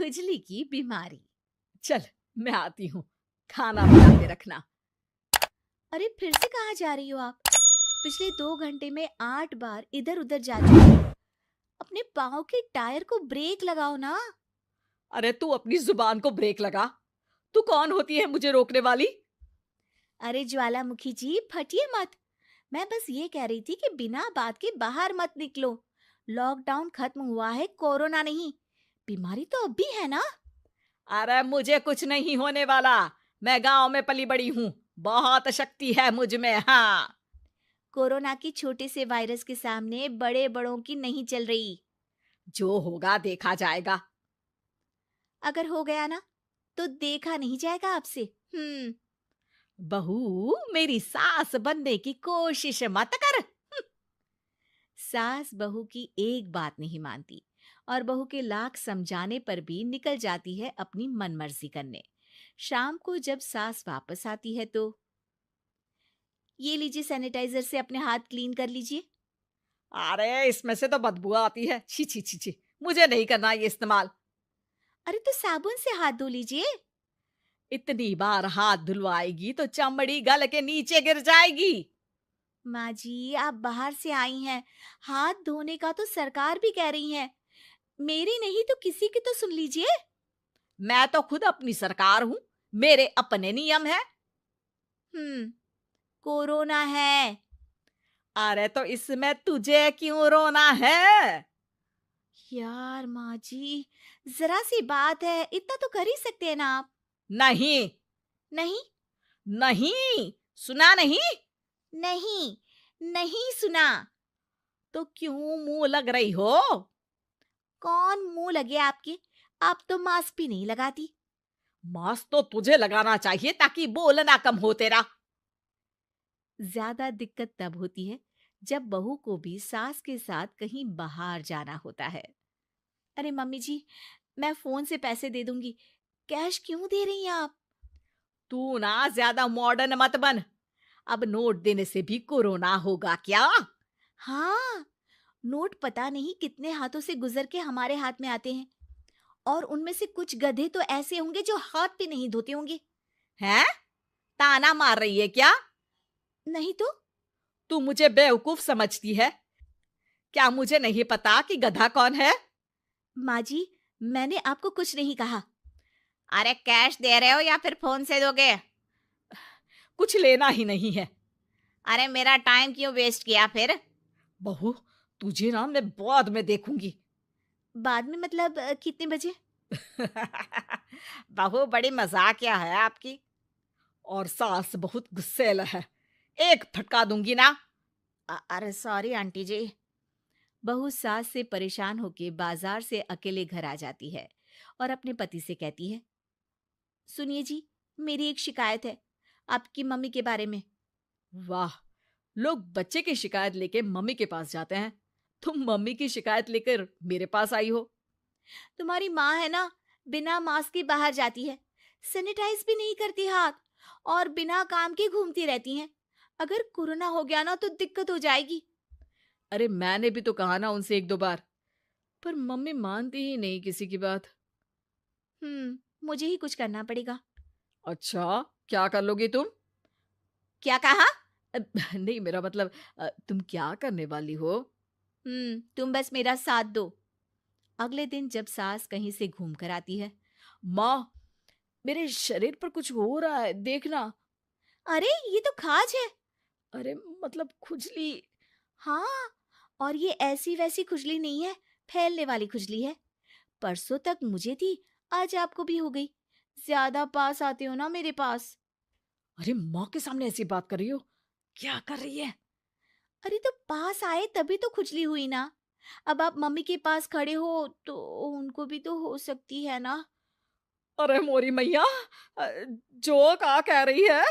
खुजली की बीमारी। चल, मैं आती हूँ, खाना बना के रखना। अरे फिर से कहाँ जा रही हो आप? पिछले 2 घंटे में 8 बार इधर उधर जा चुकी हो। अपने पाँव के टायर को ब्रेक लगाओ ना। अरे तू अपनी जुबान को ब्रेक लगा। तू कौन होती है मुझे रोकने वाली? अरे ज्वालामुखी जी, फटिए मत। मैं बस ये कह रही थी कि बिना बात के बाहर मत निकलो। लॉकडाउन खत्म हुआ है, कोरोना नहीं। बीमारी तो अब भी है ना। अरे मुझे कुछ नहीं होने वाला। मैं गांव में पली बड़ी हूँ। बहुत शक्ति है मुझ में। हाँ। कोरोना की छोटे से वायरस के सामने बड़े बड़ों की नहीं चल रही। जो होगा देखा जाएगा। अगर हो गया ना, तो देखा नहीं जाएगा आपसे। बहू, मेरी सास बनने की कोशिश मत कर। सास बहू की एक बात नहीं मानती और बहू के लाख समझाने पर भी निकल जाती है अपनी मनमर्जी करने। शाम को जब सास वापस आती है तो, ये लीजिए सैनिटाइजर से अपने हाथ क्लीन कर लीजिए। अरे इसमें से तो बदबू आती है। छी छी छी छी। मुझे नहीं करना ये इस्तेमाल। अरे तो साबुन से हाथ धो लीजिए। इतनी बार हाथ धुलवाएगी तो चमड़ी गल के नीचे गिर जाएगी। माँ जी, आप बाहर से आई हैं, हाथ धोने का तो सरकार भी कह रही है। मेरी नहीं तो किसी की तो सुन लीजिए। मैं तो खुद अपनी सरकार हूँ। मेरे अपने नियम है। हम्म कोरोना है। अरे तो इसमें तुझे क्यों रोना है? यार माँ जी, जरा सी बात है, इतना तो कर ही सकते हैं ना आप। नहीं। नहीं। नहीं। सुना नहीं? नहीं। नहीं सुना। तो क्यों मुंह लग रही हो? कौन मुंह लगे आपके? आप तो मास्क भी नहीं लगाती। मास्क तो तुझे लगाना चाहिए ताकि बोलना कम हो तेरा। ज्यादा दिक्कत तब होती है जब बहू को भी सास के साथ कहीं बाहर जाना होता है। अरे मम्मी जी, मैं फोन से पैसे दे दूंगी, कैश क्यों दे रही हैं आप? तू ना ज्यादा मॉडर्न मत बन। अब नोट देने से भी कोरोना होगा क्या? हाँ, नोट पता नहीं कितने हाथों से गुजर के हमारे हाथ में आते हैं, और उनमें से कुछ गधे तो ऐसे होंगे जो हाथ भी नहीं धोते होंगे। हैं? ताना मार रही है क्या? नहीं तो। तू मुझे बेवकूफ समझती है? क्या मुझे नहीं पता कि गधा कौन है? माँ जी, मैंने आपको कुछ नहीं कहा। अरे कैश दे रहे हो या फिर फोन से दोगे? कुछ लेना ही नहीं है। अरे मेरा टाइम क्यों वेस्ट किया फिर? बहू, तुझे ना मैं बाद में देखूंगी। बाद में मतलब कितने बजे? बहू बड़ी मजाकिया है आपकी। और सास बहुत गुस्सेल है। एक फटका दूंगी ना। अरे सॉरी आंटी जी। बहू सास से परेशान होके बाजार से अकेले घर आ जाती है और अपने पति से कहती है, सुनिए जी, मेरी एक शिकायत है आपकी मम्मी के बारे में। वाह, लोग बच्चे की शिकायत लेके मम्मी के पास जाते हैं। तुम मम्मी की शिकायत लेकर मेरे पास आई हो। तुम्हारी माँ है ना, बिना मास्क के बाहर जाती है, सैनिटाइज भी नहीं करती हाथ, और बिना काम के घूमती रहती हैं। अगर कोरोना हो गया ना तो दिक्कत हो जाएगी। अरे मैंने भी तो कहा ना उनसे एक दो बार, पर मम्मी मानती ही नहीं किसी की बात। मुझे ही कुछ करना पड़ेगा। अच्छा, क्या कर लोगी तुम? क्या कहा? नहीं, मेरा मतलब तुम क्या करने वाली हो? तुम बस मेरा साथ दो। अगले दिन जब सास कहीं से घूम कर आती है, माँ, मेरे शरीर पर कुछ हो रहा है, देखना। अरे ये तो खाज है। अरे मतलब खुजली। हाँ, और ये ऐसी वैसी खुजली नहीं है, फैलने वाली खुजली है। परसों तक मुझे थी, आज आपको भी हो गई। ज्यादा पास आते हो ना मेरे पास। अरे माँ के सामने ऐसी बात कर रही हो? क्या कर रही है? अरे तो पास आए तभी तो खुजली हुई ना। अब आप मम्मी के पास खड़े हो तो उनको भी तो हो सकती है ना। अरे मोरी मैया, अ, जो का कह रही है?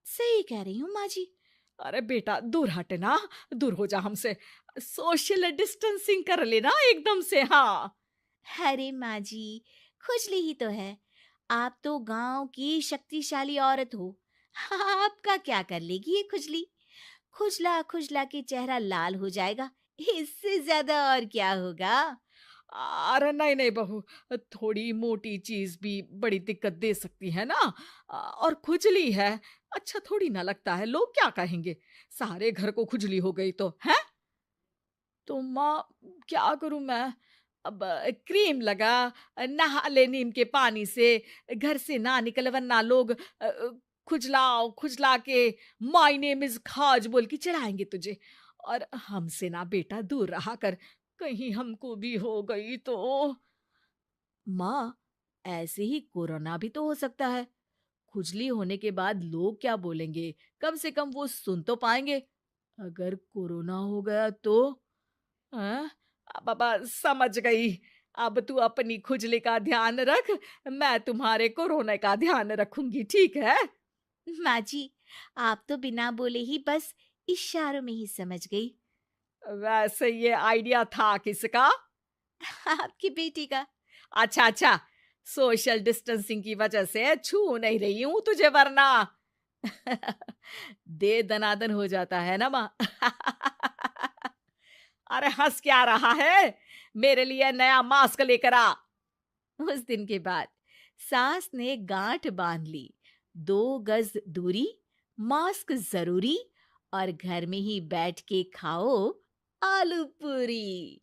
सही कह रही हूँ माँ जी। अरे बेटा दूर हट ना। दूर हो जा हमसे। सोशल डिस्टेंसिंग कर लेना एकदम से। हाँ। अरे माँ जी, खुजली ही तो है। आप तो गांव की शक्तिशाली औरत हो। आपका क्या कर लेगी ये खुजली? खुजला खुजला के चेहरा लाल हो जाएगा, इससे ज्यादा और क्या होगा? अरे नहीं नहीं बहू, थोड़ी मोटी चीज भी बड़ी दिक्कत दे सकती है ना। और खुजली है। अच्छा थोड़ी ना लगता है, लोग क्या कहेंगे? सारे घर को खुजली हो गई तो है। तो माँ, क्या करूं मैं? अब क्रीम लगा, नहा ले नीम के पानी से, घर से ना निकल वरना लोग खुजलाओ खुजला के माय नेम इज खाज बोल के चिढ़ाएंगे तुझे। और हमसे ना बेटा दूर रहा कर, कहीं हमको भी हो गई तो। माँ, ऐसे ही कोरोना भी तो हो सकता है। खुजली होने के बाद लोग क्या बोलेंगे? कम से कम वो सुन तो पाएंगे। अगर कोरोना हो गया तो? हाँ, बाबा समझ गई। अब तू अपनी खुजली का ध्यान रख, मैं तुम्हारे कोरोना का ध्यान रखूंगी, ठीक है? माँ जी, आप तो बिना बोले ही बस इशारों में ही समझ गई। वैसे ये आइडिया था किसका? आपकी बेटी का। अच्छा अच्छा, सोशल डिस्टेंसिंग की वजह से छू नहीं रही हूं तुझे वरना। दे दनादन हो जाता है ना माँ। अरे हंस क्या रहा है? मेरे लिए नया मास्क लेकर आ। उस दिन के बाद सास ने गांठ बांध ली। 2 गज दूरी, मास्क जरूरी, और घर में ही बैठ के खाओ आलू पूरी।